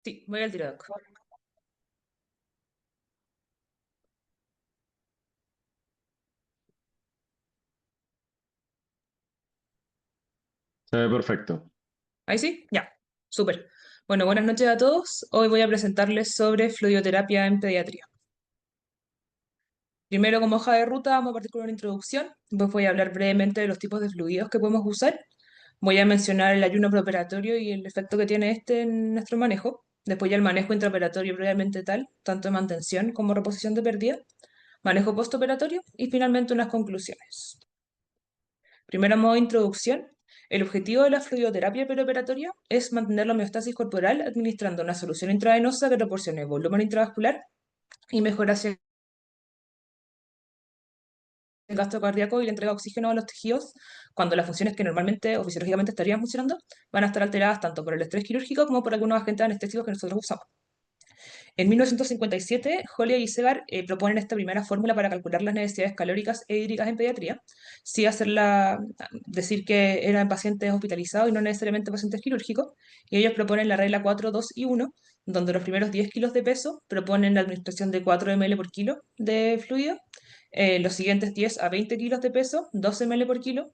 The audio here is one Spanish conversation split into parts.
Sí, voy al tiro, Doc. Se ve perfecto. ¿Ahí sí? Ya, súper. Bueno, buenas noches a todos. Hoy voy a presentarles sobre fluidoterapia en pediatría. Primero, como hoja de ruta, vamos a partir con una introducción. Después voy a hablar brevemente de los tipos de fluidos que podemos usar. Voy a mencionar el ayuno preoperatorio y el efecto que tiene este en nuestro manejo. Después ya el manejo intraoperatorio previamente tal, tanto de mantención como reposición de pérdida. Manejo postoperatorio y finalmente unas conclusiones. Primero, modo de introducción. El objetivo de la fluidoterapia perioperatoria es mantener la homeostasis corporal administrando una solución intravenosa que proporcione volumen intravascular y mejora así el gasto cardíaco y la entrega de oxígeno a los tejidos cuando las funciones que normalmente o fisiológicamente estarían funcionando van a estar alteradas tanto por el estrés quirúrgico como por algunos agentes anestésicos que nosotros usamos. En 1957, Holley y Segar proponen esta primera fórmula para calcular las necesidades calóricas e hídricas en pediatría, sí decir que eran pacientes hospitalizados y no necesariamente pacientes quirúrgicos, y ellos proponen la regla 4, 2 y 1, donde los primeros 10 kilos de peso proponen la administración de 4 ml por kilo de fluido, los siguientes 10 a 20 kilos de peso, 12 ml por kilo,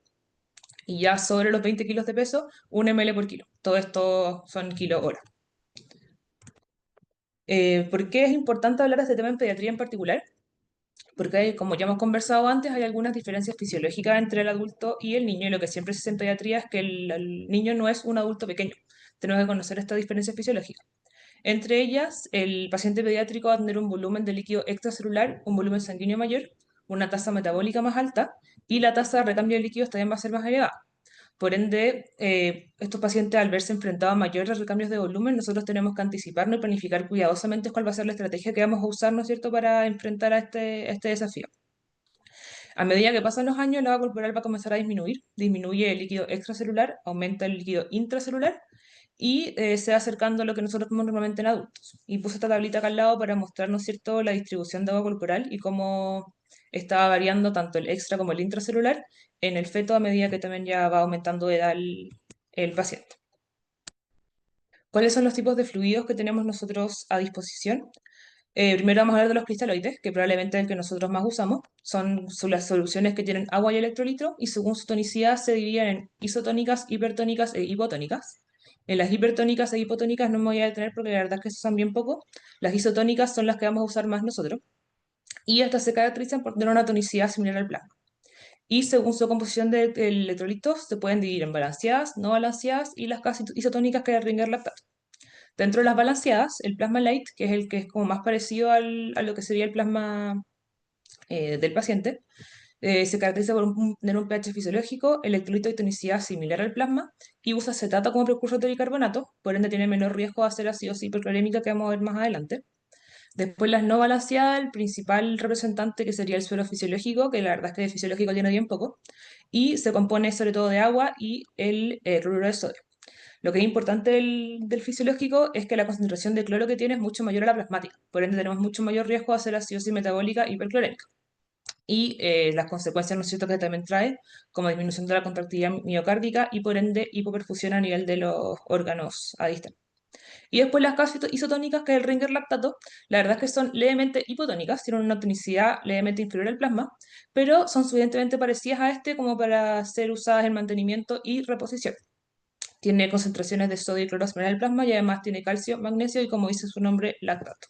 y ya sobre los 20 kilos de peso, 1 ml por kilo. Todo esto son kilo hora. ¿Por qué es importante hablar de este tema en pediatría en particular? Porque como ya hemos conversado antes, hay algunas diferencias fisiológicas entre el adulto y el niño, y lo que siempre se dice en pediatría es que el niño no es un adulto pequeño. Tenemos que conocer estas diferencias fisiológicas. Entre ellas, el paciente pediátrico va a tener un volumen de líquido extracelular, un volumen sanguíneo mayor, una tasa metabólica más alta, y la tasa de recambio de líquidos también va a ser más elevada. Por ende, estos pacientes al verse enfrentados a mayores recambios de volumen, nosotros tenemos que anticiparnos y planificar cuidadosamente cuál va a ser la estrategia que vamos a usar, ¿no es cierto?, para enfrentar a este desafío. A medida que pasan los años, la agua corporal va a comenzar a disminuir, disminuye el líquido extracelular, aumenta el líquido intracelular y se va acercando a lo que nosotros vemos normalmente en adultos. Y puse esta tablita acá al lado para mostrarnos, ¿cierto?, la distribución de agua corporal y cómo estaba variando tanto el extra como el intracelular en el feto a medida que también ya va aumentando de edad el paciente. ¿Cuáles son los tipos de fluidos que tenemos nosotros a disposición? Primero vamos a hablar de los cristaloides, que probablemente es el que nosotros más usamos. Son las soluciones que tienen agua y electrolitro y según su tonicidad se dividen en isotónicas, hipertónicas e hipotónicas. En las hipertónicas e hipotónicas no me voy a detener porque la verdad es que se usan bien poco. Las isotónicas son las que vamos a usar más nosotros. Y estas se caracterizan por tener una tonicidad similar al plasma. Y según su composición de electrolitos, se pueden dividir en balanceadas, no balanceadas y las casi isotónicas que es el Ringer lactato. Dentro de las balanceadas, el plasma light, que es el que es como más parecido a lo que sería el plasma del paciente, se caracteriza por tener un pH fisiológico, electrolito y tonicidad similar al plasma y usa acetato como precursor de bicarbonato, por ende tiene menor riesgo de hacer acidosis hiperclorémica que vamos a ver más adelante. Después las no balanceadas, el principal representante que sería el suero fisiológico, que la verdad es que de fisiológico tiene bien poco, y se compone sobre todo de agua y el cloruro de sodio. Lo que es importante del fisiológico es que la concentración de cloro que tiene es mucho mayor a la plasmática, por ende tenemos mucho mayor riesgo de hacer acidosis metabólica hiperclorémica. Y las consecuencias, ¿no es cierto?, que también trae, como disminución de la contractilidad miocárdica y por ende hipoperfusión a nivel de los órganos a distancia. Y después las casas isotónicas, que es el Ringer lactato, la verdad es que son levemente hipotónicas, tienen una tonicidad levemente inferior al plasma, pero son suficientemente parecidas a este como para ser usadas en mantenimiento y reposición. Tiene concentraciones de sodio y cloro similar al plasma y además tiene calcio, magnesio y, como dice su nombre, lactato.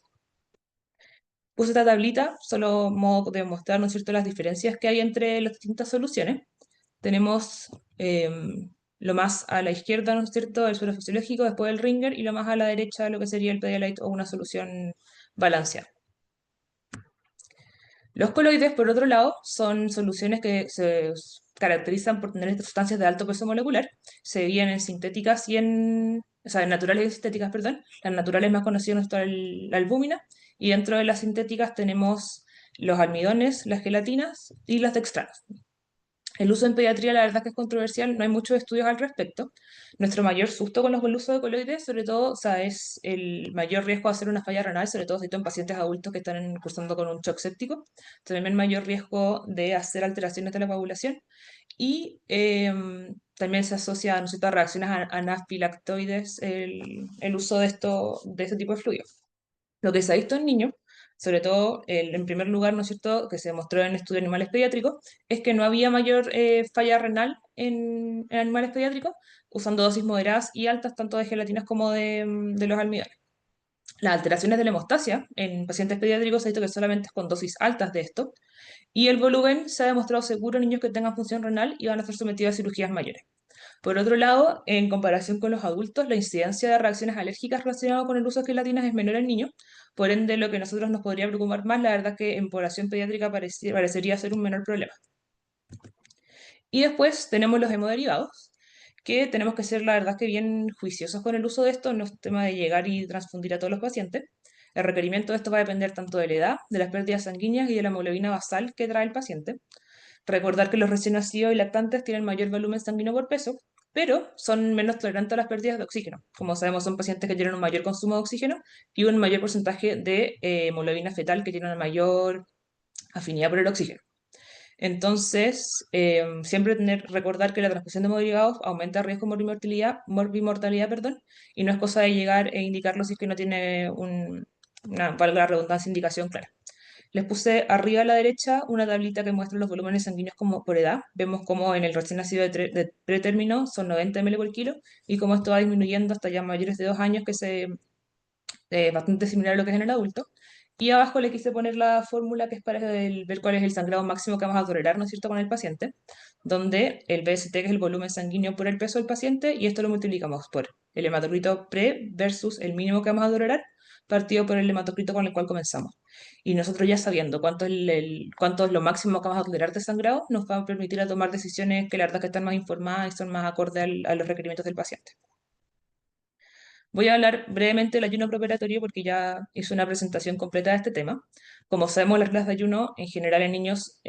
Puse esta tablita solo modo de mostrar, ¿no es cierto?, las diferencias que hay entre las distintas soluciones. Tenemos lo más a la izquierda, ¿no es cierto?, el suero fisiológico, después el Ringer, y lo más a la derecha lo que sería el Pedialyte o una solución balanceada. Los coloides, por otro lado, son soluciones que se caracterizan por tener estas sustancias de alto peso molecular. Se dividen en sintéticas y o sea, en naturales y sintéticas, perdón. Las naturales más conocidas son la albúmina, y dentro de las sintéticas tenemos los almidones, las gelatinas y las dextranas. El uso en pediatría, la verdad es que es controversial, no hay muchos estudios al respecto. Nuestro mayor susto con el uso de coloides, sobre todo, o sea, es el mayor riesgo de hacer una falla renal, sobre todo si en pacientes adultos que están cursando con un shock séptico. También el mayor riesgo de hacer alteraciones de la coagulación. Y también se asocia, ¿no es cierto?, a reacciones anafilaxoides el uso de este tipo de fluidos. Lo que se ha visto en niños, sobre todo en primer lugar, ¿no es cierto?, que se demostró en estudios de animales pediátricos, es que no había mayor falla renal en animales pediátricos usando dosis moderadas y altas tanto de gelatinas como de los almidones. Las alteraciones de la hemostasia en pacientes pediátricos se ha visto que solamente es con dosis altas de esto, y el volumen se ha demostrado seguro en niños que tengan función renal y van a ser sometidos a cirugías mayores. Por otro lado, en comparación con los adultos, la incidencia de reacciones alérgicas relacionadas con el uso de gelatinas es menor en niños, por ende lo que a nosotros nos podría preocupar más, la verdad es que en población pediátrica parecería ser un menor problema. Y después tenemos los hemoderivados, que tenemos que ser, la verdad, que bien juiciosos con el uso de esto, no es tema de llegar y transfundir a todos los pacientes. El requerimiento de esto va a depender tanto de la edad, de las pérdidas sanguíneas y de la hemoglobina basal que trae el paciente. Recordar que los recién nacidos y lactantes tienen mayor volumen sanguíneo por peso, pero son menos tolerantes a las pérdidas de oxígeno. Como sabemos, son pacientes que tienen un mayor consumo de oxígeno y un mayor porcentaje de hemoglobina fetal que tiene una mayor afinidad por el oxígeno. Entonces, siempre recordar que la transfusión de hemoderivados aumenta el riesgo de morbimortalidad, perdón, y no es cosa de llegar e indicarlo si es que no tiene valga la redundancia, indicación clara. Les puse arriba a la derecha una tablita que muestra los volúmenes sanguíneos como por edad. Vemos como en el recién nacido de pretérmino son 90 ml por kilo y cómo esto va disminuyendo hasta ya mayores de 2 años, que es bastante similar a lo que es en el adulto. Y abajo le quise poner la fórmula que es para ver cuál es el sangrado máximo que vamos a tolerar, ¿no es cierto?, con el paciente, donde el BST, que es el volumen sanguíneo por el peso del paciente, y esto lo multiplicamos por el hematocrito pre versus el mínimo que vamos a tolerar, partido por el hematocrito con el cual comenzamos. Y nosotros ya sabiendo cuánto es lo máximo que vamos a tolerar de sangrado, nos va a permitir a tomar decisiones que la verdad que están más informadas y son más acordes a los requerimientos del paciente. Voy a hablar brevemente del ayuno preoperatorio porque ya hice una presentación completa de este tema. Como sabemos, las reglas de ayuno en general en niños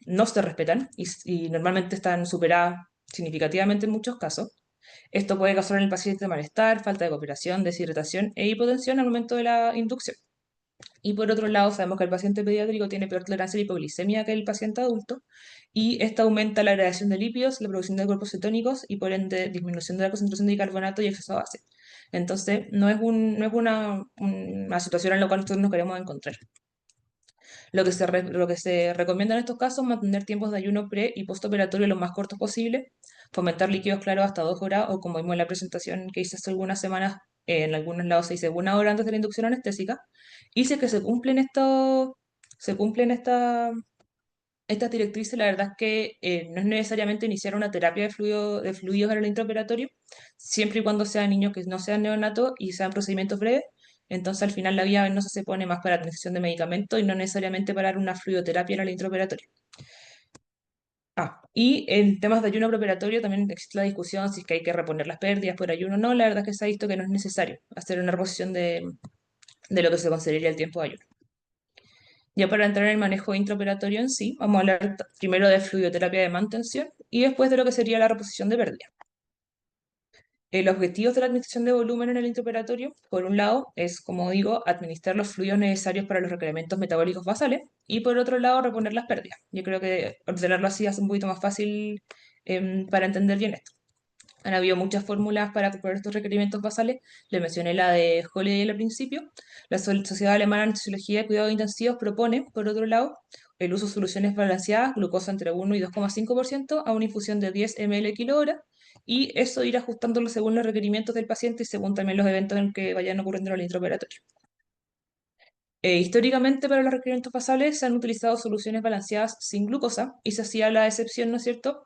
no se respetan y normalmente están superadas significativamente en muchos casos. Esto puede causar en el paciente malestar, falta de cooperación, deshidratación e hipotensión al momento de la inducción. Y por otro lado, sabemos que el paciente pediátrico tiene peor tolerancia a la hipoglicemia que el paciente adulto, y esto aumenta la agregación de lípidos, la producción de cuerpos cetónicos y por ende disminución de la concentración de bicarbonato y exceso de base. Entonces, no es una situación en la cual nosotros nos queremos encontrar. Lo que se recomienda en estos casos es mantener tiempos de ayuno pre y postoperatorio lo más cortos posible, fomentar líquidos claros hasta 2 horas, o como vimos en la presentación que hice hace algunas semanas, en algunos lados se dice 1 hora antes de la inducción anestésica. Y si es que se cumplen estas directrices, la verdad es que no es necesariamente iniciar una terapia de fluidos en el intraoperatorio, siempre y cuando sean niños que no sean neonatos y sean procedimientos breves. Entonces, al final, la vía venosa se pone más para administración de medicamentos y no necesariamente para dar una fluidoterapia en el intraoperatorio. Y en temas de ayuno preoperatorio también existe la discusión si es que hay que reponer las pérdidas por ayuno o no. La verdad es que se ha visto que no es necesario hacer una reposición de lo que se consideraría el tiempo de ayuno. Ya para entrar en el manejo intraoperatorio en sí, vamos a hablar primero de fluidoterapia de mantención y después de lo que sería la reposición de pérdida. El objetivo de la administración de volumen en el intraoperatorio, por un lado, es, como digo, administrar los fluidos necesarios para los requerimientos metabólicos basales y por otro lado, reponer las pérdidas. Yo creo que ordenarlo así hace un poquito más fácil para entender bien esto. Han habido muchas fórmulas para calcular estos requerimientos basales. Les mencioné la de Holiday al principio. La Sociedad Alemana de Fisiología de Cuidados Intensivos propone, por otro lado, el uso de soluciones balanceadas, glucosa entre 1 y 2,5% a una infusión de 10 ml kg, y eso ir ajustándolo según los requerimientos del paciente y según también los eventos en los que vayan ocurriendo en el intraoperatorio. Históricamente, para los requerimientos basales se han utilizado soluciones balanceadas sin glucosa y se hacía la excepción, ¿no es cierto?,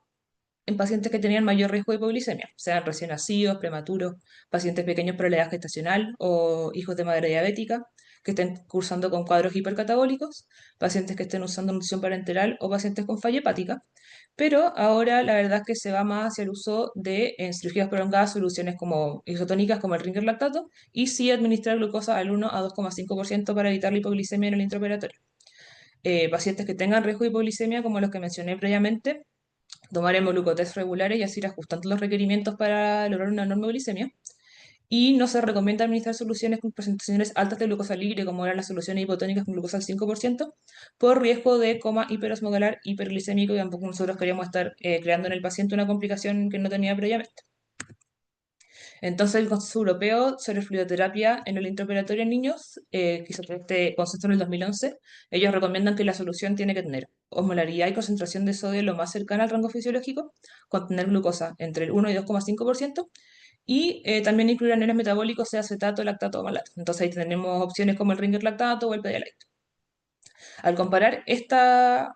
en pacientes que tenían mayor riesgo de hipoglicemia, sean recién nacidos, prematuros, pacientes pequeños por la edad gestacional o hijos de madre diabética, que estén cursando con cuadros hipercatabólicos, pacientes que estén usando nutrición parenteral o pacientes con falla hepática. Pero ahora la verdad es que se va más hacia el uso de en cirugías prolongadas soluciones como isotónicas como el Ringer lactato y sí administrar glucosa al 1 a 2,5% para evitar la hipoglicemia en el intraoperatorio. Pacientes que tengan riesgo de hipoglicemia, como los que mencioné previamente, Tomaremos glucotests regulares y así ir ajustando los requerimientos para lograr una normoglicemia. Y no se recomienda administrar soluciones con presentaciones altas de glucosa libre, como eran las soluciones hipotónicas con glucosa al 5%, por riesgo de coma hiperosmolar, hiperglicémico, y tampoco nosotros queríamos estar creando en el paciente una complicación que no tenía previamente. Entonces, el Consejo Europeo sobre Fluidoterapia en el intraoperatorio en niños, que hizo este consenso en el 2011, ellos recomiendan que la solución tiene que tener osmolaridad y concentración de sodio lo más cercana al rango fisiológico, contener glucosa entre el 1 y 2,5%, y también incluir aniones metabólicos, sea acetato, lactato o malato. Entonces ahí tenemos opciones como el Ringer lactato o el Pedialyte. Al comparar esta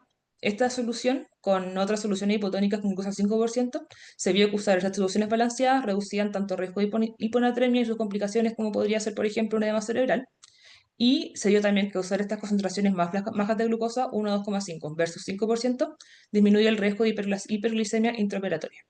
solución con otras soluciones hipotónicas con glucosa al 5%, se vio que usar estas soluciones balanceadas reducían tanto riesgo de hiponatremia y sus complicaciones como podría ser, por ejemplo, una edema cerebral. Y se vio también que usar estas concentraciones más bajas de glucosa, 1 a 2,5 versus 5%, disminuye el riesgo de hiperglicemia intraoperatoria.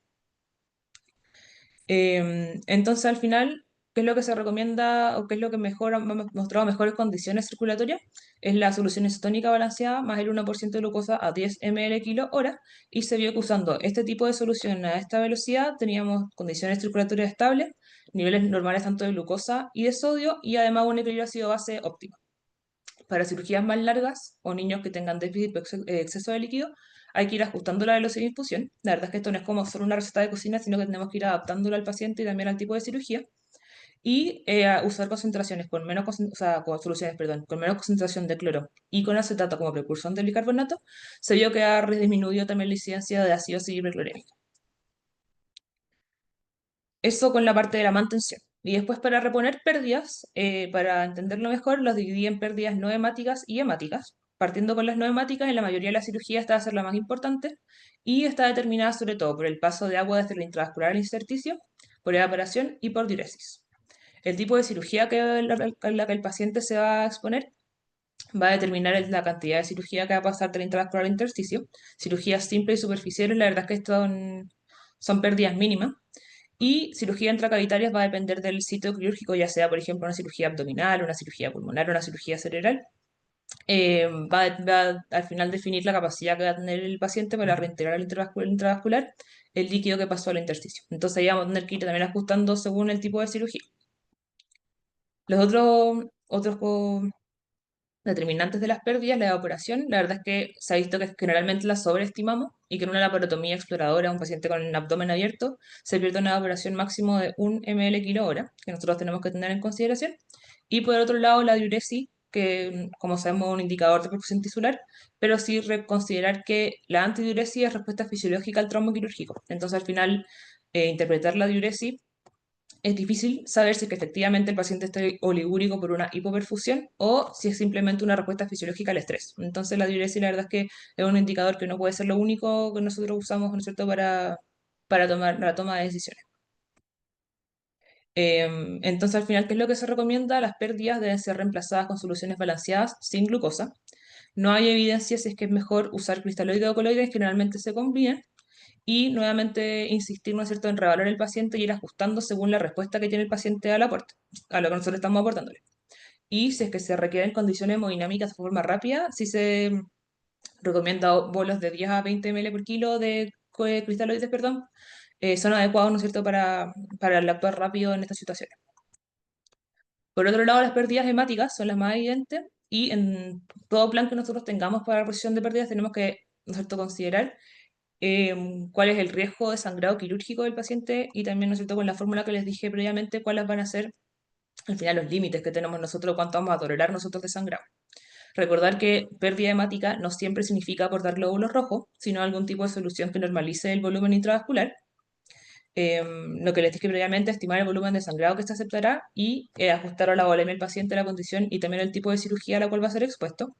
Entonces, al final, ¿qué es lo que se recomienda o qué es lo que mejora, ha mostrado mejores condiciones circulatorias? Es la solución isotónica balanceada más el 1% de glucosa a 10 ml kilo hora, y se vio que usando este tipo de solución a esta velocidad teníamos condiciones circulatorias estables, niveles normales tanto de glucosa y de sodio, y además un equilibrio ácido-base óptimo. Para cirugías más largas o niños que tengan déficit o exceso de líquido, hay que ir ajustando la velocidad de infusión. La verdad es que esto no es como solo una receta de cocina, sino que tenemos que ir adaptándolo al paciente y también al tipo de cirugía. Y a usar concentraciones con menos, o sea, con soluciones, perdón, con menos concentración de cloro y con acetato como precursor del bicarbonato, se vio que ha disminuido también la incidencia de ácidos hipoclorémicos. Eso con la parte de la mantención. Y después para reponer pérdidas, para entenderlo mejor, los dividí en pérdidas no hemáticas y hemáticas. Partiendo con las no hemáticas, en la mayoría de las cirugías esta va a ser la más importante y está determinada sobre todo por el paso de agua desde el intravascular al intersticio, por evaporación y por diuresis. El tipo de cirugía a la que el paciente se va a exponer va a determinar la cantidad de cirugía que va a pasar del intravascular al intersticio. Cirugías simples y superficiales, la verdad es que son pérdidas mínimas. Y cirugía intracavitarias va a depender del sitio quirúrgico, ya sea, por ejemplo, una cirugía abdominal, una cirugía pulmonar, una cirugía cerebral. Va a al final definir la capacidad que va a tener el paciente para reintegrar al intravascular el líquido que pasó al intersticio. Entonces ahí vamos a tener que ir también ajustando según el tipo de cirugía. Los otros determinantes de las pérdidas, la evaporación, la verdad es que se ha visto que generalmente la sobreestimamos y que en una laparotomía exploradora, un paciente con el abdomen abierto, se pierde una evaporación máximo de 1 ml kilo hora, que nosotros tenemos que tener en consideración. Y por otro lado, la diuresis, que como sabemos es un indicador de perfusión tisular, pero sí reconsiderar que la antidiuresis es respuesta fisiológica al traumo quirúrgico. Entonces, al final, interpretar la diuresis es difícil saber si es que efectivamente el paciente está oligúrico por una hipoperfusión o si es simplemente una respuesta fisiológica al estrés. Entonces la diuresis la verdad es que es un indicador que no puede ser lo único que nosotros usamos, ¿no es cierto?, para tomar la toma de decisiones. Entonces al final, ¿qué es lo que se recomienda? Las pérdidas deben ser reemplazadas con soluciones balanceadas sin glucosa. No hay evidencia si es que es mejor usar cristaloides o coloides, generalmente se combinan, y nuevamente insistir, ¿no es cierto?, en reevaluar el paciente y ir ajustando según la respuesta que tiene el paciente al aporte, a lo que nosotros estamos aportándole. Y si es que se requieren condiciones hemodinámicas de forma rápida, sí se recomienda bolos de 10 a 20 ml por kilo de cristaloides, perdón, son adecuados, ¿no es cierto?, para el actuar rápido en estas situaciones. Por otro lado, las pérdidas hemáticas son las más evidentes y en todo plan que nosotros tengamos para la posición de pérdidas tenemos que, ¿no es cierto?, considerar cuál es el riesgo de sangrado quirúrgico del paciente y también, ¿no es cierto?, con la fórmula que les dije previamente, cuáles van a ser al final los límites que tenemos nosotros, cuánto vamos a tolerar nosotros de sangrado. Recordar que pérdida hemática no siempre significa aportar glóbulos rojos, sino algún tipo de solución que normalice el volumen intravascular. Lo que les dije previamente, estimar el volumen de sangrado que se aceptará y ajustar a la volemia del paciente, la condición y también el tipo de cirugía a la cual va a ser expuesto.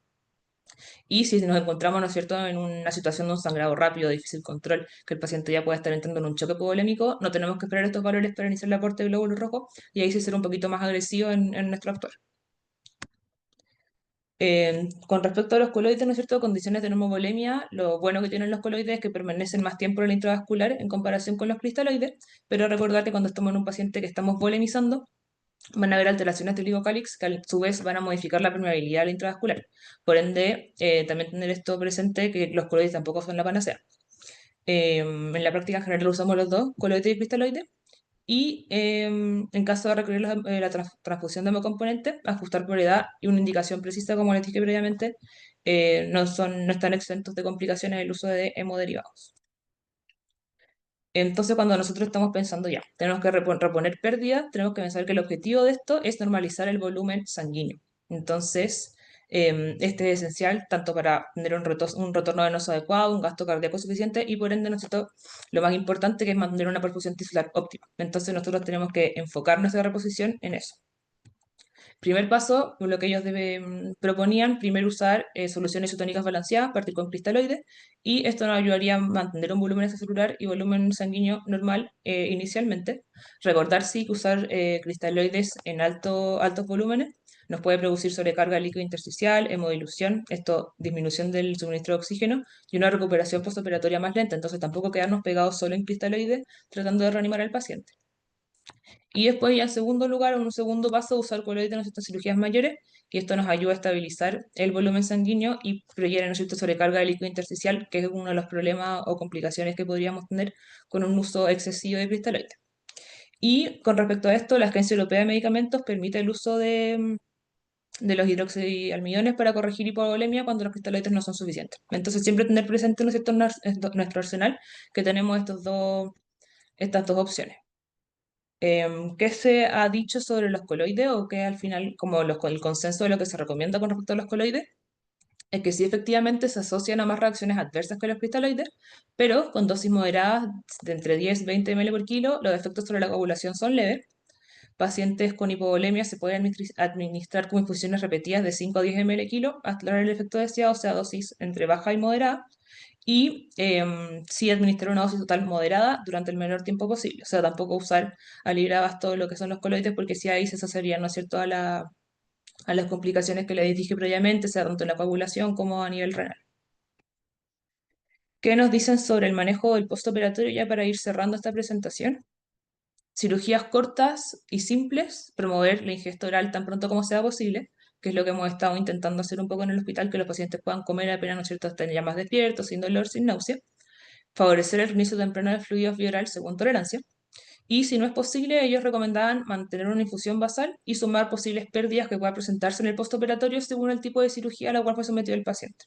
Y si nos encontramos, ¿no es cierto?, en una situación de un sangrado rápido, de difícil control, que el paciente ya puede estar entrando en un choque hipovolémico, no tenemos que esperar estos valores para iniciar el aporte de glóbulos rojos y ahí sí ser un poquito más agresivo en nuestro actuar. Con respecto a los coloides, ¿no es cierto?, condiciones de normovolemia, lo bueno que tienen los coloides es que permanecen más tiempo en el intravascular en comparación con los cristaloides, pero recordar que cuando estamos en un paciente que estamos volemizando, van a haber alteraciones del hipocálix que a su vez van a modificar la permeabilidad del intravascular. Por ende, también tener esto presente, que los coloides tampoco son la panacea. En la práctica en general usamos los dos, coloide y cristaloide. Y en caso de requerir transfusión de hemocomponente, ajustar por edad y una indicación precisa, como les dije previamente, no están exentos de complicaciones el uso de hemoderivados. Entonces, cuando nosotros estamos pensando ya, tenemos que reponer pérdidas, tenemos que pensar que el objetivo de esto es normalizar el volumen sanguíneo. Entonces, este es esencial tanto para tener un retorno venoso adecuado, un gasto cardíaco suficiente y por ende, nosotros, lo más importante que es mantener una perfusión tisular óptima. Entonces, nosotros tenemos que enfocar nuestra reposición en eso. Primer paso, lo que ellos proponían, primero usar soluciones isotónicas balanceadas, partir con cristaloides, y esto nos ayudaría a mantener un volumen extracelular y volumen sanguíneo normal inicialmente. Recordar sí que usar cristaloides en altos volúmenes nos puede producir sobrecarga líquido intersticial, hemodilución, esto disminución del suministro de oxígeno y una recuperación postoperatoria más lenta, entonces tampoco quedarnos pegados solo en cristaloides tratando de reanimar al paciente. Y después, ya en segundo lugar, en un segundo paso, usar coloides en nuestras cirugías mayores, y esto nos ayuda a estabilizar el volumen sanguíneo y previene, ¿no es cierto?, sobrecarga de líquido intersticial, que es uno de los problemas o complicaciones que podríamos tener con un uso excesivo de cristaloides. Y con respecto a esto, la Agencia Europea de Medicamentos permite el uso de los hidroxialmidones para corregir hipovolemia cuando los cristaloides no son suficientes. Entonces, siempre tener presente, ¿no es cierto?, en nuestro arsenal que tenemos estas dos opciones. ¿Qué se ha dicho sobre los coloides o qué al final, como el consenso de lo que se recomienda con respecto a los coloides? Es que sí efectivamente se asocian a más reacciones adversas que los cristaloides, pero con dosis moderadas de entre 10 y 20 ml por kilo, los efectos sobre la coagulación son leves. Pacientes con hipovolemia se pueden administrar con infusiones repetidas de 5 a 10 ml kilo hasta lograr el efecto deseado, o sea, dosis entre baja y moderada y sí administrar una dosis total moderada durante el menor tiempo posible. O sea, tampoco usar a libre abasto lo que son los coloides, porque si ahí se asociarían, ¿no es cierto?, a las complicaciones que les dije previamente, sea tanto en la coagulación como a nivel renal. ¿Qué nos dicen sobre el manejo del postoperatorio ya para ir cerrando esta presentación? Cirugías cortas y simples, promover la ingesta oral tan pronto como sea posible, que es lo que hemos estado intentando hacer un poco en el hospital, que los pacientes puedan comer apenas, ¿no es cierto?, estén ya más despiertos, sin dolor, sin náusea. Favorecer el inicio temprano de fluidos vía oral según tolerancia. Y si no es posible, ellos recomendaban mantener una infusión basal y sumar posibles pérdidas que puedan presentarse en el postoperatorio según el tipo de cirugía a la cual fue sometido el paciente.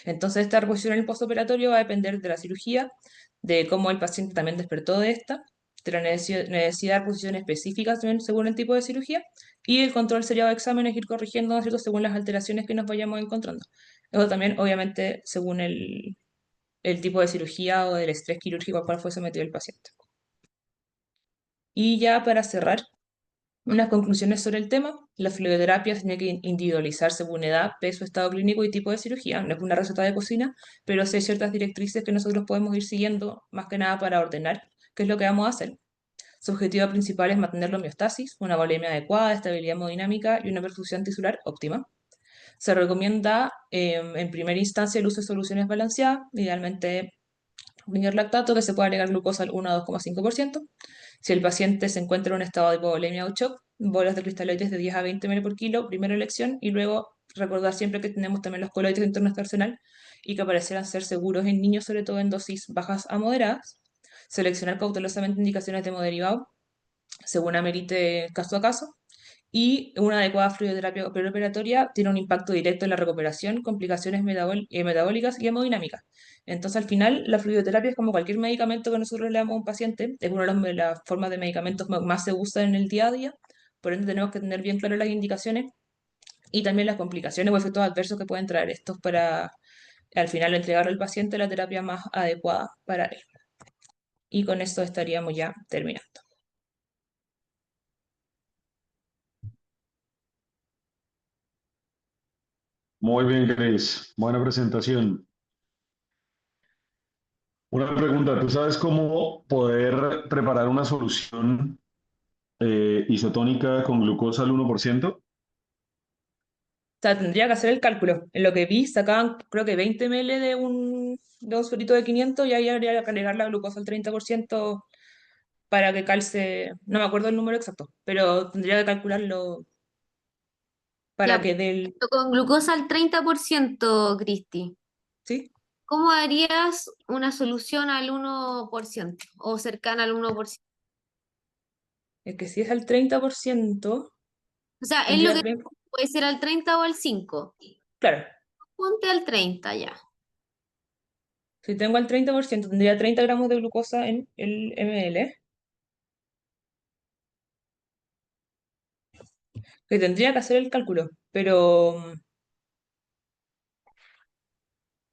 Entonces, esta reposición en el postoperatorio va a depender de la cirugía, de cómo el paciente también despertó de esta, de la necesidad de reposición específicas también según el tipo de cirugía, y el control seriado de exámenes ir corrigiendo, ¿no es cierto?, según las alteraciones que nos vayamos encontrando. Eso también, obviamente, según el tipo de cirugía o del estrés quirúrgico al cual fue sometido el paciente. Y ya para cerrar, unas conclusiones sobre el tema. La fluidoterapia se tiene que individualizar según edad, peso, estado clínico y tipo de cirugía. No es una receta de cocina, pero sí hay ciertas directrices que nosotros podemos ir siguiendo, más que nada para ordenar qué es lo que vamos a hacer. Su objetivo principal es mantener la homeostasis, una volemia adecuada, estabilidad hemodinámica y una perfusión tisular óptima. Se recomienda en primera instancia el uso de soluciones balanceadas, idealmente riñón lactato, que se puede agregar glucosa al 1 a 2,5%. Si el paciente se encuentra en un estado de hipovolemia o shock, bolas de cristaloides de 10 a 20 ml por kilo, primera elección, y luego recordar siempre que tenemos también los coloides dentro de nuestro arsenal y que parecieran ser seguros en niños, sobre todo en dosis bajas a moderadas. Seleccionar cautelosamente indicaciones de hemoderivado según amerite caso a caso. Y una adecuada fluidoterapia preoperatoria tiene un impacto directo en la recuperación, complicaciones metabólicas y hemodinámicas. Entonces, al final, la fluidoterapia es como cualquier medicamento que nosotros le damos a un paciente, es una de las formas de medicamentos que más se usan en el día a día, por ende tenemos que tener bien claras las indicaciones y también las complicaciones o efectos adversos que pueden traer estos para, al final, entregar al paciente la terapia más adecuada para él. Y con esto estaríamos ya terminando. Muy bien, Grace. Buena presentación. Una pregunta, ¿tú sabes cómo poder preparar una solución isotónica con glucosa al 1%? Sea, tendría que hacer el cálculo. En lo que vi, sacaban creo que 20 ml de un suerito de 500 y ahí habría que agregar la glucosa al 30% para que calce, no me acuerdo el número exacto, pero tendría que calcularlo Ya, para que dé el... pero con glucosa al 30%, Cristi. ¿Sí? ¿Cómo harías una solución al 1% o cercana al 1%? Es que si es al 30%, O sea, es lo tendría que que... puede ser al 30 o al 5. Claro, Ponte al 30 ya. si tengo al 30%, tendría 30 gramos de glucosa en el ml. Que tendría que hacer el cálculo, pero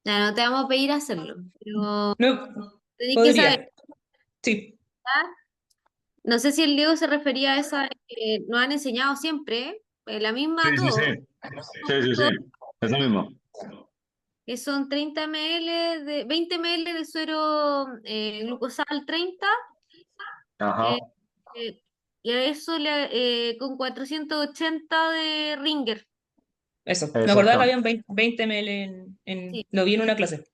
Ya no te vamos a pedir hacerlo, pero no tenés que saber, podría. Sí, ¿verdad? No sé si el Diego se refería a esa que nos han enseñado siempre, la misma a Sí, sí, sí. todos, Sí, sí, sí. Eso mismo. que son 20 ml de suero glucosal 30, Ajá. eh, eh, y a eso con 480 de Ringer. eso. Me acordaba que Exacto. habían 20 ml Sí, lo vi en una clase.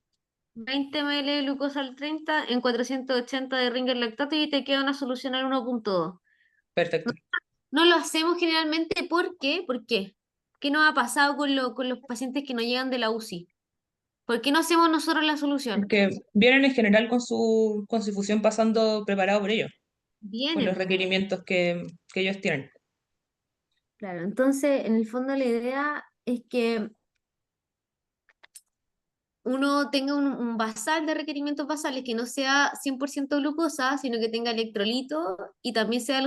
20 ml de glucosal 30 en 480 de Ringer lactato y te queda una solución al 1,2. Perfecto. No lo hacemos generalmente porque, ¿por qué? ¿Qué nos ha pasado con los pacientes que no llegan de la UCI? ¿Por qué no hacemos nosotros la solución? Porque vienen en general con su fusión pasando preparado por ellos, por los Vienen. requerimientos que ellos tienen. Claro, entonces en el fondo la idea es que uno tenga un basal de requerimientos basales que no sea 100% glucosa, sino que tenga electrolito y también sea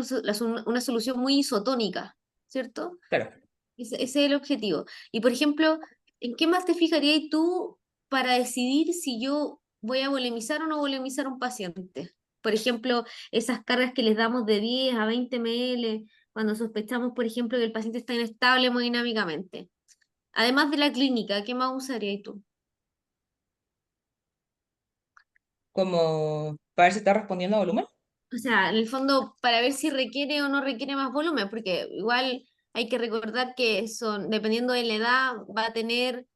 una solución muy isotónica, ¿cierto? Claro. Ese es el objetivo. Y por ejemplo, ¿en qué más te fijarías tú para decidir si yo voy a volemizar o no volemizar a un paciente? Por ejemplo, esas cargas que les damos de 10 a 20 ml, cuando sospechamos, por ejemplo, que el paciente está inestable hemodinámicamente. Además de la clínica, ¿qué más usarías tú? Como para ver si está respondiendo a volumen. O sea, en el fondo, para ver si requiere o no requiere más volumen, porque igual hay que recordar que son, dependiendo de la edad, va a tener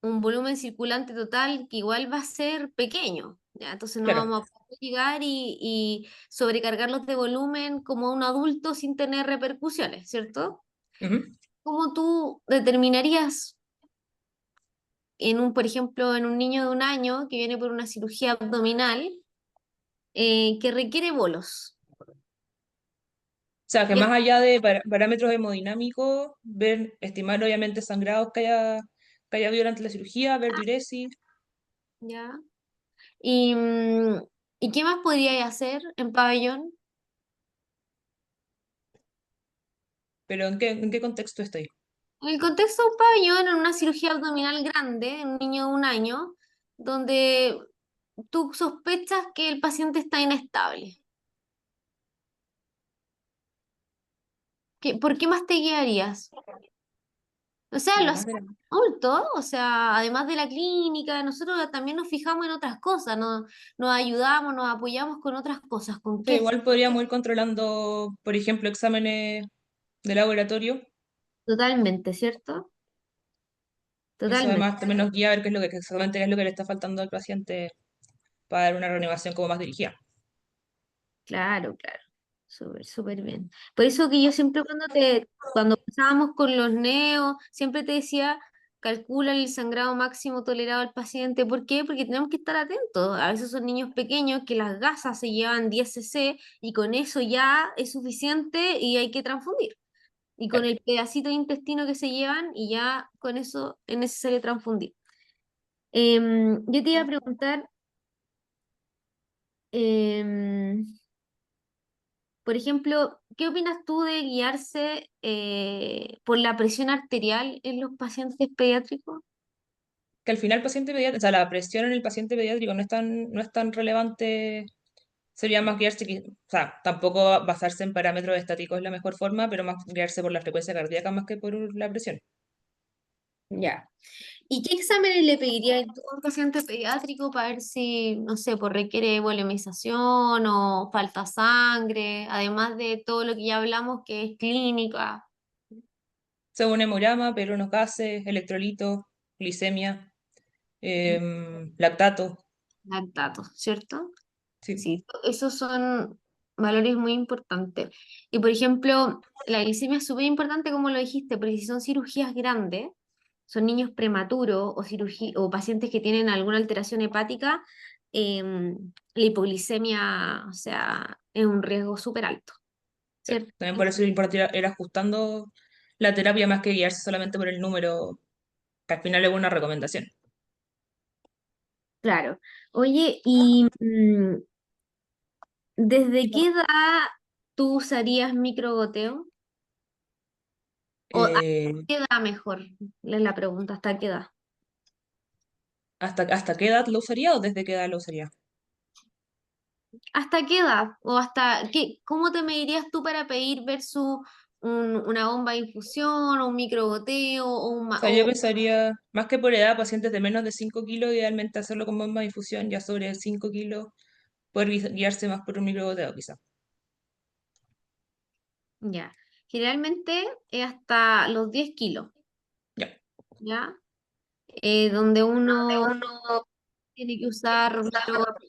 un volumen circulante total que igual va a ser pequeño, ¿ya? Entonces no Claro. vamos a poder llegar y sobrecargarlos de volumen como un adulto sin tener repercusiones, ¿cierto? Ujú. ¿Cómo tú determinarías por ejemplo, en un niño de 1 año que viene por una cirugía abdominal que requiere bolos? O sea, que Ya, más allá de parámetros hemodinámicos, ver, estimar obviamente sangrados que haya habido durante la cirugía, ver diuresis, ya. ¿Y, ¿y qué más podríais hacer en pabellón? pero en qué contexto estoy? En el contexto de un pabellón, en una cirugía abdominal grande, en un niño de 1 año, donde tú sospechas que el paciente está inestable. ¿Por qué más te guiarías? O sea, lo Además hacemos de la... adulto, o sea, además de la clínica, nosotros también nos fijamos en otras cosas, nos ayudamos, nos apoyamos con otras cosas. ¿Con Sí, qué? igual podríamos ir controlando, por ejemplo, exámenes de laboratorio. Totalmente, ¿cierto? Eso Totalmente. además también nos guía a ver qué es lo que exactamente qué es lo que le está faltando al paciente para dar una reanimación como más dirigida. Claro, claro. Súper, súper bien. Por eso que yo siempre cuando pasábamos con los neos, siempre te decía, calcula el sangrado máximo tolerado al paciente. ¿Por qué? Porque tenemos que estar atentos. A veces son niños pequeños que las gasas se llevan 10 cc y con eso ya es suficiente y hay que transfundir. Y con Claro. el pedacito de intestino que se llevan y ya con eso es necesario transfundir. Yo te iba a preguntar, em, por ejemplo, ¿qué opinas tú de guiarse por la presión arterial en los pacientes pediátricos? Que al final el paciente pediátrico, o sea, la presión en el paciente pediátrico no es tan relevante, sería más guiarse, o sea, tampoco basarse en parámetros estáticos es la mejor forma, pero más guiarse por la frecuencia cardíaca más que por la presión. Ya. ¿Y qué exámenes le pedirías tú a un paciente pediátrico para ver si, no sé, pues requiere volemización o falta sangre, además de todo lo que ya hablamos que es clínica, Según hemograma, pero unos gases, electrolitos, glicemia, lactato, lactatos, ¿cierto? sí. Sí, esos son valores muy importantes. Y por ejemplo, la glicemia es súper importante, como lo dijiste, porque si son cirugías grandes, son niños prematuros o, o pacientes que tienen alguna alteración hepática, la hipoglicemia, o sea, es un riesgo súper alto, Claro. ¿cierto? También por eso lo importante era ajustando la terapia más que guiarse solamente por el número, que al final es una recomendación. Claro. Oye, ¿y desde qué edad tú usarías microgoteo? ¿O hasta Eh, qué edad mejor? Es la pregunta, ¿hasta qué edad? ¿hasta qué edad lo usaría o desde qué edad lo usaría? ¿Hasta qué edad? ¿O hasta qué? ¿Cómo te medirías tú para pedir versus una bomba de infusión o un microgoteo o un... O sea, yo pensaría, más que por edad, pacientes de menos de 5 kilos, idealmente hacerlo con bomba de infusión, ya sobre 5 kilos, poder guiarse más por un microgoteo, quizá. Ya. Generalmente es hasta los 10 kilos, Ya. ¿ya? Donde uno tiene que usar microgoteo.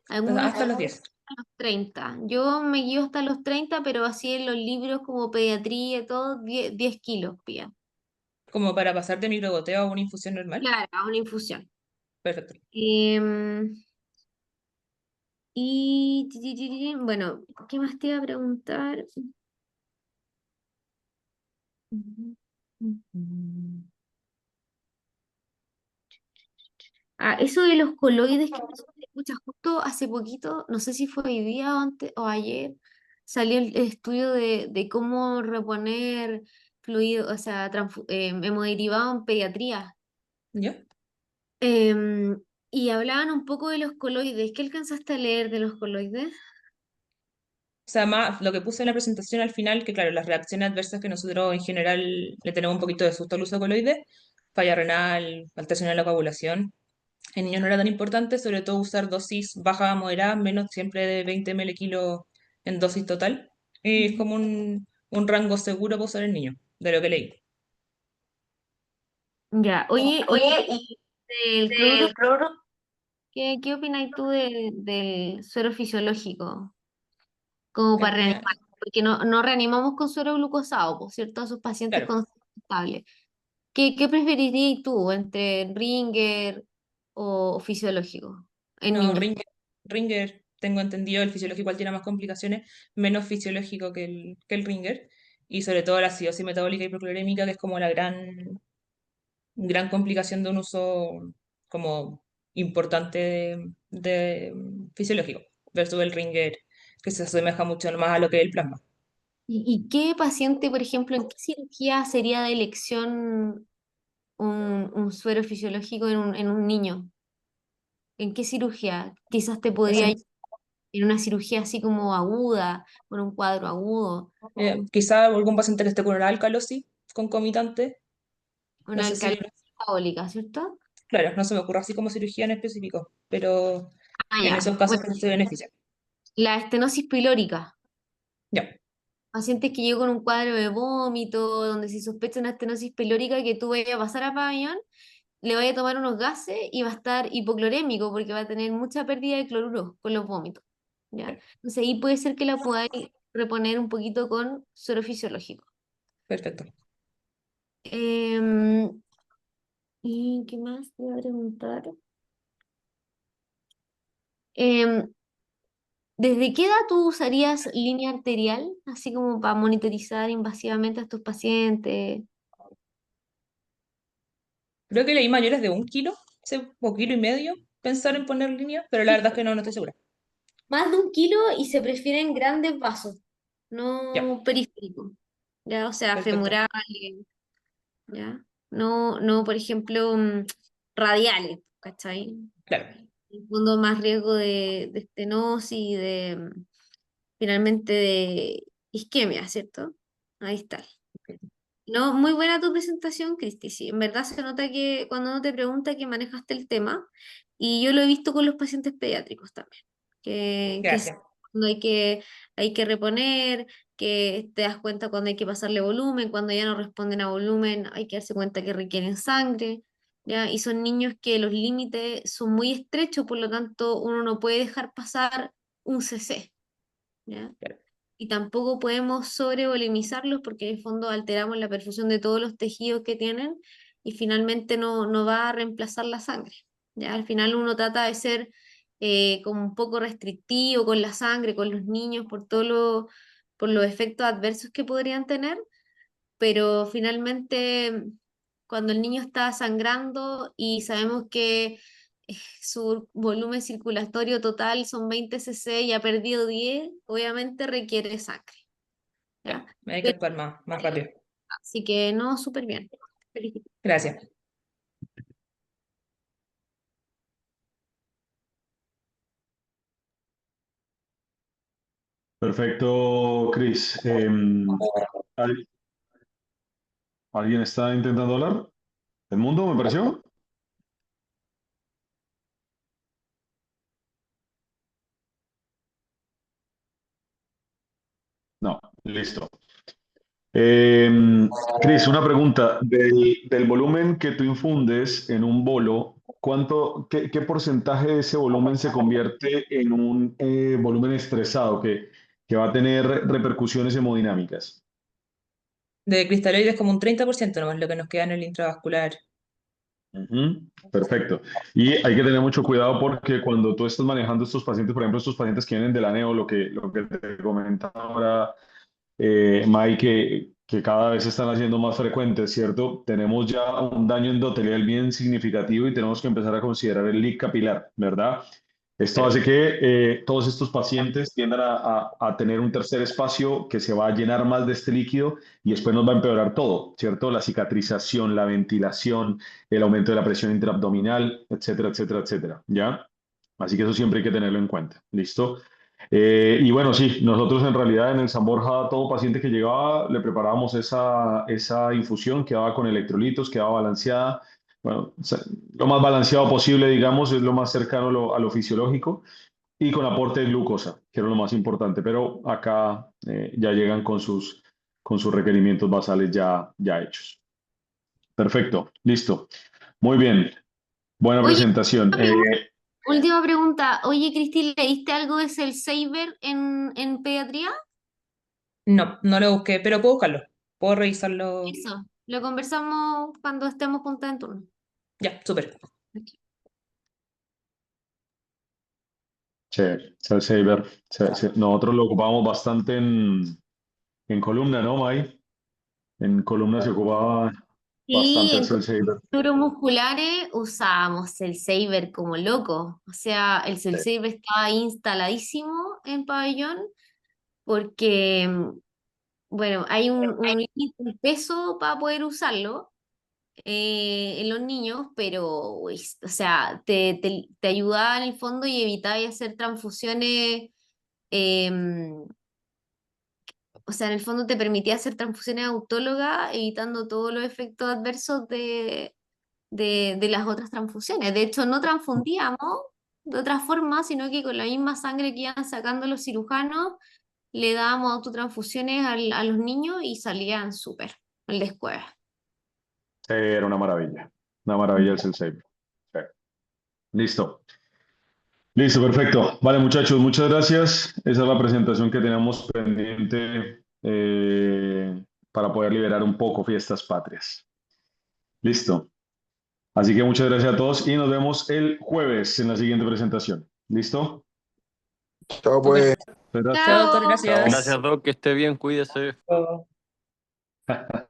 Algunos Hasta los 10 30. Yo me guío hasta los 30, pero así en los libros como pediatría y todo, 10 kilos, pía. como para pasar de microgoteo a una infusión normal. Claro, a una infusión. Perfecto. Em, y, bueno, ¿qué más te iba a preguntar? Ah, eso de los coloides que escuchas justo hace poquito, no sé si fue hoy día o, antes, o ayer, salió el estudio de cómo reponer fluido, o sea, hemoderivados en pediatría. ¿Ya? Em, y hablaban un poco de los coloides. ¿Qué alcanzaste a leer de los coloides? O sea, más lo que puse en la presentación al final, que claro, las reacciones adversas que nosotros en general le tenemos un poquito de susto al uso de coloides, falla renal, alteración en la coagulación. En niños no era tan importante, sobre todo usar dosis baja a moderada, menos siempre de 20 ml kilo en dosis total. Y es Ujú. como un rango seguro para usar en niños, de lo que leí. Ya, oye, y Oye, y del cloruro, del cloro, ¿qué opinas tú del suero fisiológico? Como al para reanimar, final, porque no reanimamos con suero glucosado, por cierto, a sus pacientes claro, con estable. ¿Qué preferirías tú entre Ringer o fisiológico en no, niños? Ringer, tengo entendido, el fisiológico igual tiene más complicaciones, menos fisiológico que el Ringer, y sobre todo la acidosis metabólica hiperclorémica, que es como la gran complicación de un uso como importante de fisiológico, versus el Ringer, que se asemeja mucho más a lo que es el plasma. ¿Y qué paciente, por ejemplo, en qué cirugía sería de elección un suero fisiológico en un niño? ¿En qué cirugía? Quizás te podría ir Así, en una cirugía así como aguda, con un cuadro agudo, quizá algún paciente que esté con una alcalosis concomitante, no una sé si, alcaldía metabólica, ¿cierto? claro, no se me ocurre así como cirugía en específico, pero Ah, en ya. esos casos Bueno, que se benefician. la estenosis pilórica. Ya, Pacientes que llegó con un cuadro de vómito, donde se sospecha una estenosis pilórica, que tú vayas a pasar a pabellón, le vaya a tomar unos gases y va a estar hipoclorémico porque va a tener mucha pérdida de cloruro con los vómitos. ¿Ya? Entonces ahí puede ser que la podáis reponer un poquito con suero fisiológico. perfecto. Em, ¿Y qué más te voy a preguntar? Em, ¿Desde qué edad tú usarías línea arterial, así como para monitorizar invasivamente a tus pacientes? Creo que leí mayores de 1 kilo, o kilo y medio, pensar en poner línea, pero la verdad es que no estoy segura. Más de 1 kilo y se prefieren grandes vasos, Ya, no periféricos, ¿ya? O sea, perfecto. femorales, ¿ya? No, por ejemplo, radiales, ¿cachai? Claro. En el fondo más riesgo de estenosis, finalmente de isquemia, ¿cierto? Ahí está. No, muy buena tu presentación, Cristi. Sí, en verdad se nota que cuando uno te pregunta que manejaste el tema, y yo lo he visto con los pacientes pediátricos también, que es Gracias. cuando hay que reponer, que te das cuenta cuando hay que pasarle volumen, cuando ya no responden a volumen, hay que darse cuenta que requieren sangre, ¿ya? Y son niños que los límites son muy estrechos, por lo tanto uno no puede dejar pasar un CC, ¿ya? Claro. y tampoco podemos sobrevolemizarlos porque en el fondo alteramos la perfusión de todos los tejidos que tienen y finalmente no va a reemplazar la sangre. ¿Ya? Al final uno trata de ser como un poco restrictivo con la sangre, con los niños, por los efectos adversos que podrían tener, pero finalmente cuando el niño está sangrando y sabemos que su volumen circulatorio total son 20 cc y ha perdido 10, obviamente requiere sangre. ¿Ya? Hay que Pero, actuar más rápido. así que no, súper bien. Felicito. Gracias. Perfecto, Chris. ¿Al- ¿Alguien está intentando hablar? ¿El mundo, me pareció? No, listo. Chris, una pregunta. Del volumen que tú infundes en un bolo, qué porcentaje de ese volumen se convierte en un volumen estresado que va a tener repercusiones hemodinámicas? De cristaloides como un 30% nomás lo que nos queda en el intravascular. Ujú, perfecto. Y hay que tener mucho cuidado porque cuando tú estás manejando estos pacientes, por ejemplo, estos pacientes que vienen de la neo, lo que te comentaba ahora, Mike, que cada vez se están haciendo más frecuentes, ¿cierto? Tenemos ya un daño endotelial bien significativo y tenemos que empezar a considerar el leak capilar, ¿verdad? Esto hace que todos estos pacientes tiendan a tener un tercer espacio que se va a llenar más de este líquido y después nos va a empeorar todo, ¿cierto? La cicatrización, la ventilación, el aumento de la presión intraabdominal, etcétera, etcétera, etcétera, ¿ya? Así que eso siempre hay que tenerlo en cuenta, ¿listo? Y bueno, sí, nosotros en realidad en el San Borja, a todo paciente que llegaba, le preparábamos esa infusión, quedaba con electrolitos, quedaba balanceada. Bueno, lo más balanceado posible, digamos, es lo más cercano a lo fisiológico y con aporte de glucosa, que era lo más importante. Pero acá ya llegan con sus requerimientos basales ya hechos. Perfecto, listo. Muy bien, buena Oye, presentación. última pregunta. Oye, Cristina, ¿leíste algo de Cell Saver en pediatría? No lo busqué, pero puedo buscarlo. Puedo revisarlo. Eso, lo conversamos cuando estemos juntas en turno. Ya, súper. Cell Saver. Nosotros lo ocupamos bastante en columna, ¿no, May? En columna se ocupaba Sí, bastante el en Cell Saver. neuromusculares usábamos el Saber como loco. O sea, el Cell Saber estaba instaladísimo en pabellón porque, bueno, hay un límite de peso para poder usarlo en los niños, pero, uy, o sea, te ayudaba en el fondo y evitaba hacer transfusiones. em, o sea, en el fondo te permitía hacer transfusiones autólogas, evitando todos los efectos adversos de las otras transfusiones. De hecho, no transfundíamos de otra forma, sino que con la misma sangre que iban sacando los cirujanos, le dábamos autotransfusiones a los niños y salían súper al descueve. Sí, era una maravilla el Cell Saver. Sí. Listo, listo, perfecto. Vale, muchachos, muchas gracias. Esa es la presentación que teníamos pendiente para poder liberar un poco Fiestas Patrias. Listo. Así que muchas gracias a todos y nos vemos el jueves en la siguiente presentación. ¿Listo? Chao, Súper. pues. Muchas Chao, doctor, Chao. Chao. gracias. Gracias, Doc, que esté bien, cuídese. Chao. gracias.